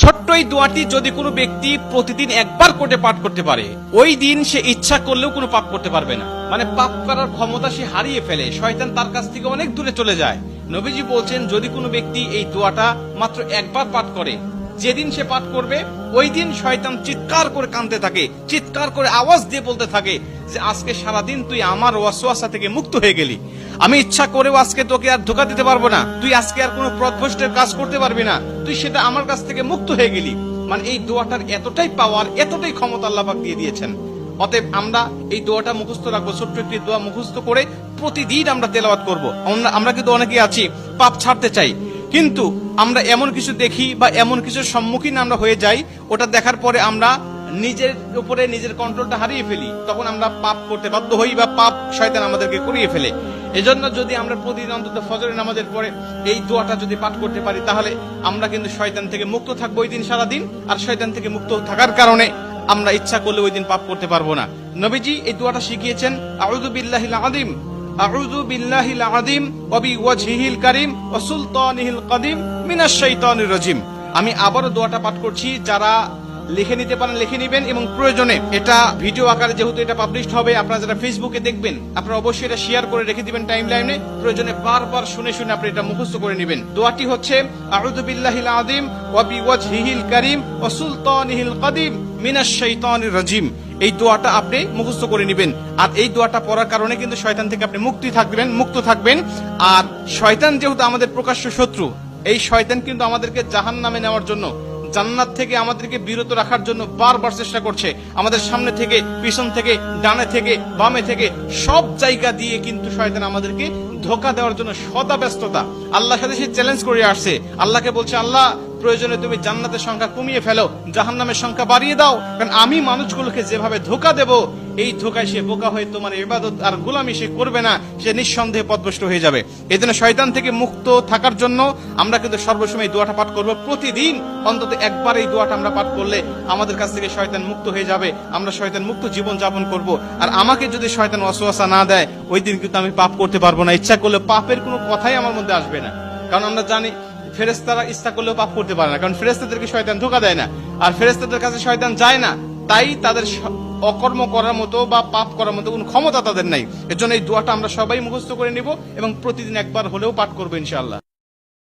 ছোট্ট এই দোয়াটি যদি কোনো ব্যক্তি প্রতিদিন একবার করে পাঠ করতে পারে, ওই দিন সে ইচ্ছা করলেও কোনো পাপ করতে পারবে না। মানে পাপ করার ক্ষমতা সে হারিয়ে ফেলে, শয়তান তার কাছ থেকে অনেক দূরে চলে যায়। নবীজি বলছেন, যদি কোনো ব্যক্তি এই দোয়াটা মাত্র একবার পাঠ করে, যেদিন সে পাঠ করবে ওই দিন শয়তান চিৎকার করে কাঁদতে থাকে, চিৎকার করে আওয়াজ দিয়ে বলতে থাকে যে আজকে সারাদিন তুই আমার ওয়াসওয়াসা থেকে মুক্ত হয়ে গেলি, আমি ইচ্ছা করেও আজকে তোকে আর ধোঁকা দিতে পারবো না, তুই আজকে আর কোনো পথভ্রষ্টের কাজ করতে পারবি না, তুই সেটা আমার কাছ থেকে মুক্ত হয়ে গেলি। মানে এই দোয়াটার এতটাই পাওয়ার, এতটাই ক্ষমতা আল্লাহ পাক দিয়ে দিয়েছেন। অতএব আমরা এই দোয়াটা মুখস্থ রাখবো, ছোট্ট একটি দোয়া মুখস্থ করে প্রতিদিন আমরা তেলাওয়াত করব। আমরা কিন্তু অনেকেই আছি পাপ ছাড়তে চাই, কিন্তু আমরা এমন কিছু দেখি বা এমন কিছুর সম্মুখীন আমরা হয়ে যাই, ওটা দেখার পরে আমরা নিজের উপরে নিজের কন্ট্রোলটা হারিয়ে ফেলি, তখন আমরা পাপ করতে বাধ্য হই বা পাপ শয়তান আমাদেরকে করিয়ে ফেলে। এজন্য যদি আমরা প্রতিদিন অন্তত ফজরের নামাজের পরে এই দোয়াটা যদি পাঠ করতে পারি, তাহলে আমরা কিন্তু শয়তান থেকে মুক্ত থাকবো ওই দিন সারাদিন। আর শয়তান থেকে মুক্ত থাকার কারণে আমরা ইচ্ছা করলে ওই দিন পাপ করতে পারবো না। নবীজি এই দোয়াটা শিখিয়েছেন, আউযু বিল্লাহিল আযীম, আউযু বিল্লাহিল আযীম ওয়া বিওয়াজহিল কারীম ওয়া সুলতানিহিল কাদীম মিনাশ শাইতানির রাজীম। আমি আবারও দোয়াটা পাঠ করছি, যারা লিখে নিতে পারেন লিখে নিবেন, এবং প্রয়োজনে এটা ভিডিও আকারে যেহেতু এটা পাবলিশড হবে, আপনারা যারা ফেসবুকে দেখবেন আপনারা অবশ্যই এটা শেয়ার করে রেখে দিবেন টাইম লাইনে, প্রয়োজনে বারবার শুনে শুনে আপনি এটা মুখস্থ করে নেবেন। দোয়াটি হচ্ছে, আউযু বিল্লাহিল আযীম ওয়া বিওয়াজহিল কারীম ওয়া সুলতানিহিল কাদীম মিনাশ শাইতানির রাজীম। এই দোয়াটা আপনি মুখস্থ করে নেবেন, আর এই দোয়াটা পড়ার কারণে কিন্তু শয়তান থেকে আপনি মুক্ত থাকবেন। আর শয়তান যেহেতু আমাদের প্রকাশ্য শত্রু, এই শয়তান কিন্তু আমাদেরকে জাহান্নামে নেওয়ার জন্য, জান্নাত থেকে আমাদেরকে বিরত রাখার জন্য বারবার চেষ্টা করছে। আমাদের সামনে থেকে, পিছন থেকে, ডানে থেকে, বামে থেকে, সব জায়গা দিয়ে কিন্তু শয়তান আমাদেরকে ধোঁকা দেওয়ার জন্য সদা ব্যস্ততা। আল্লাহর সাথে সে চ্যালেঞ্জ করে আসছে, আল্লাহকে বলছে, আল্লাহ প্রয়োজনে তুমি জান্নাতের সংখ্যা কমিয়ে ফেলো, জাহান্নামের সংখ্যা বাড়িয়ে দাও, কারণ আমি মানুষগুলোকে যেভাবে ধোঁকা দেব, এই ধোঁকায় সে বোকা হয়ে তোমার ইবাদত আর গোলামি সে করবে না, সে নিঃসন্দেহে পথভ্রষ্ট হয়ে যাবে। এই জন্য শয়তান থেকে মুক্ত থাকার জন্য আমরা কিন্তু সর্বসময় এই দোয়াটা পাঠ করবো। প্রতিদিন অন্তত একবার এই দোয়াটা আমরা পাঠ করলে আমাদের কাছ থেকে শয়তান মুক্ত হয়ে যাবে, আমরা শয়তান মুক্ত জীবন যাপন করব। আর আমাকে যদি শয়তান ওয়াসওয়াসা না দেয়, ওই দিন কিন্তু আমি পাপ করতে পারবো না, ইচ্ছা করলে পাপের কোনো কথাই আমার মধ্যে আসবে না। কারণ আমরা জানি ফেরেশতারা ইচ্ছা করলেও পাপ করতে পারে না, কারণ ফেরেশতাদেরকে শয়তান ধোঁকা দেয় না, আর ফেরেশতাদের কাছে শয়তান যায় না, তাই তাদের অকর্ম করার মতো বা পাপ করার মতো কোনো ক্ষমতা তাদের নাই। এর জন্য এই দোয়াটা আমরা সবাই মুখস্থ করে নিব এবং প্রতিদিন একবার হলেও পাঠ করবো ইনশাআল্লাহ।